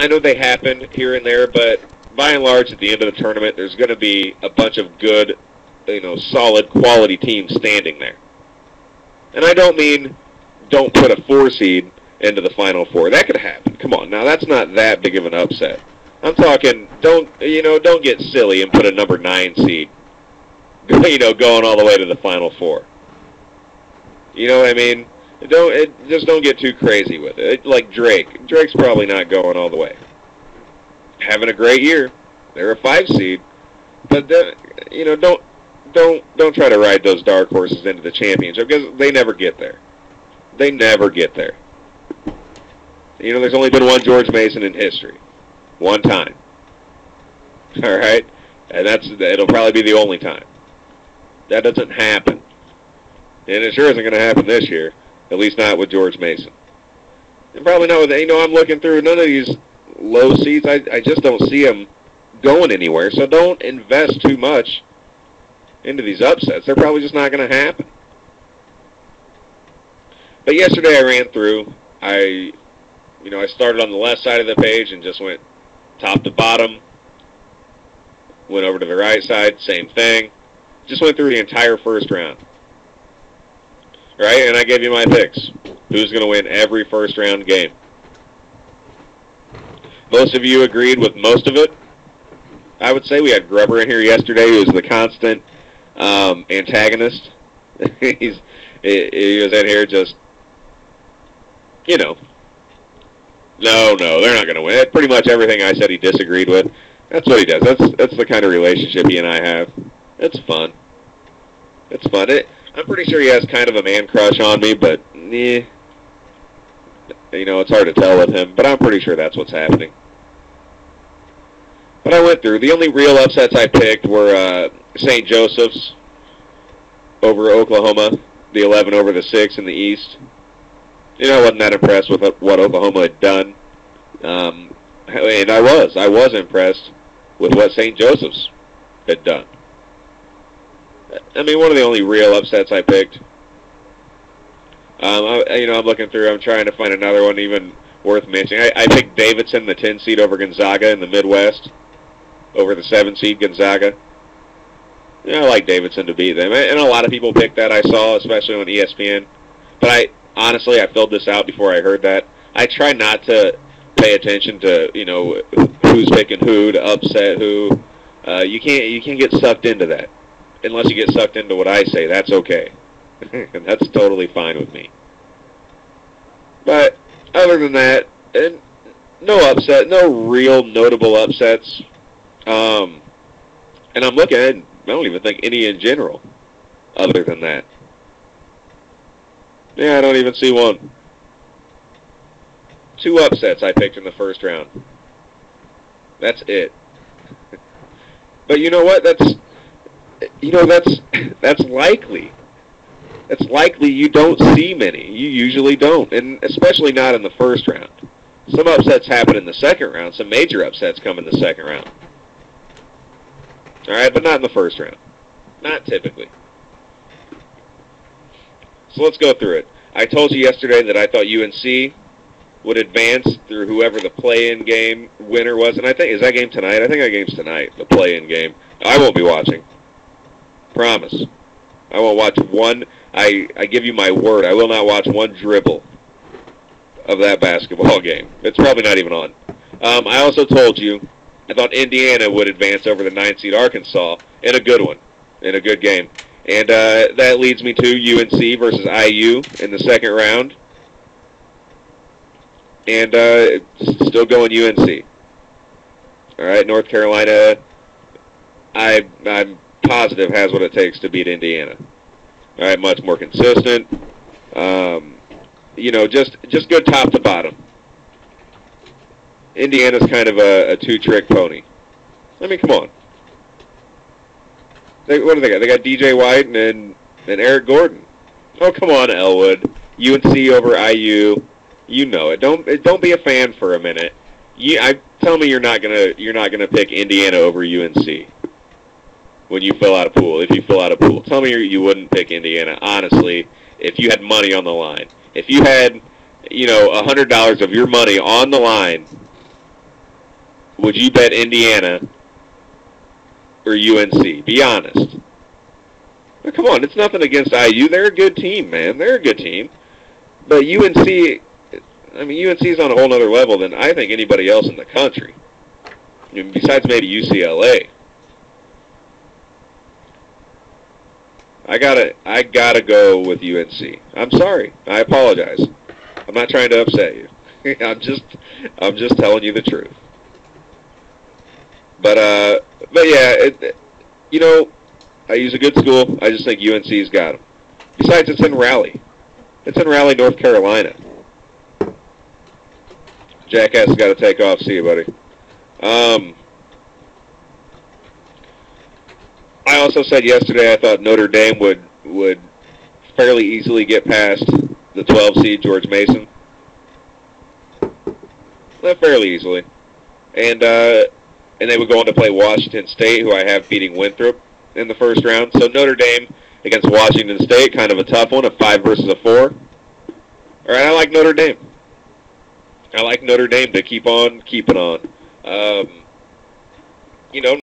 I know they happen here and there, but by and large, at the end of the tournament, there's going to be a bunch of good, solid quality teams standing there. And I don't mean don't put a 4 seed into the Final Four. That could happen. Come on, now that's not that big of an upset. I'm talking don't get silly and put a number 9 seed, going all the way to the Final Four. You know what I mean? Just don't get too crazy with it. Like Drake. Drake's probably not going all the way. Having a great year. They're a 5 seed, but don't try to ride those dark horses into the championship because they never get there. They never get there. There's only been one George Mason in history. One time. All right? And it'll probably be the only time. That doesn't happen. And it sure isn't going to happen this year. At least not with George Mason. And probably not with, I'm looking through none of these low seeds. I just don't see them going anywhere. So don't invest too much into these upsets. They're probably just not going to happen. But yesterday I ran through. I started on the left side of the page and just went top to bottom. Went over to the right side, same thing. Just went through the entire first round. Right? And I gave you my picks. Who's going to win every first round game. Most of you agreed with most of it. I would say we had Grubber in here yesterday, who was the constant antagonist. He was in here just, no, they're not going to win. Pretty much everything I said he disagreed with. That's what he does. That's the kind of relationship he and I have. It's fun. It's fun. I'm pretty sure he has kind of a man crush on me, but it's hard to tell with him. But I'm pretty sure that's what's happening. But I went through. The only real upsets I picked were St. Joseph's over Oklahoma, the 11 over the 6 in the East. I wasn't that impressed with what Oklahoma had done. And I was impressed with what St. Joseph's had done. I mean, one of the only real upsets I picked. I'm looking through. I'm trying to find another one even worth mentioning. I picked Davidson, the 10 seed, over Gonzaga in the Midwest, over the 7 seed Gonzaga. I like Davidson to beat them, and a lot of people picked that. I saw, especially on ESPN. But honestly, I filled this out before I heard that. I try not to pay attention to who's picking who to upset who. You can't get sucked into that. Unless you get sucked into what I say, that's okay. And that's totally fine with me. But other than that, no real notable upsets. And I'm looking at it, I don't even think any in general, other than that. Yeah, I don't even see one. 2 upsets I picked in the first round. That's it. But you know what? That's likely. It's likely you don't see many. You usually don't, and especially not in the first round. Some upsets happen in the second round. Some major upsets come in the second round. All right, but not in the first round. Not typically. So let's go through it. I told you yesterday that I thought UNC would advance through whoever the play-in game winner was, and is that game tonight? I think that game's tonight, the play-in game. I won't be watching. Promise. I won't watch one. I give you my word. I will not watch one dribble of that basketball game. It's probably not even on. I also told you I thought Indiana would advance over the 9 seed Arkansas in a good one, in a good game. And that leads me to UNC versus IU in the second round. And still going UNC. All right, North Carolina, I'm positive has what it takes to beat Indiana. All right, much more consistent. Just good top to bottom. Indiana's kind of a two-trick pony. I mean, come on. What do they got? They got DJ White and Eric Gordon. Oh, come on, Elwood. UNC over IU. You know it. Don't be a fan for a minute. Tell me you're not gonna pick Indiana over UNC when you fill out a pool. If you fill out a pool, tell me you wouldn't pick Indiana. Honestly, if you had money on the line, if you had $100 of your money on the line would you bet Indiana or UNC? Be honest. Well, come on, it's nothing against IU. They're a good team, man. They're a good team. But UNC, I mean, UNC is on a whole other level than I think anybody else in the country. I mean, besides maybe UCLA. I gotta go with UNC. I'm sorry. I apologize. I'm not trying to upset you. I'm just telling you the truth. But yeah, you know, I use a good school. I just think UNC's got them. Besides, it's in Raleigh. It's in Raleigh, North Carolina. Jackass has got to take off. See you, buddy. I also said yesterday I thought Notre Dame would fairly easily get past the 12 seed George Mason. Fairly easily. And they would go on to play Washington State, who I have beating Winthrop in the first round. So Notre Dame against Washington State, kind of a tough one, a 5 versus a 4. All right, I like Notre Dame. I like Notre Dame to keep on keeping on. You know,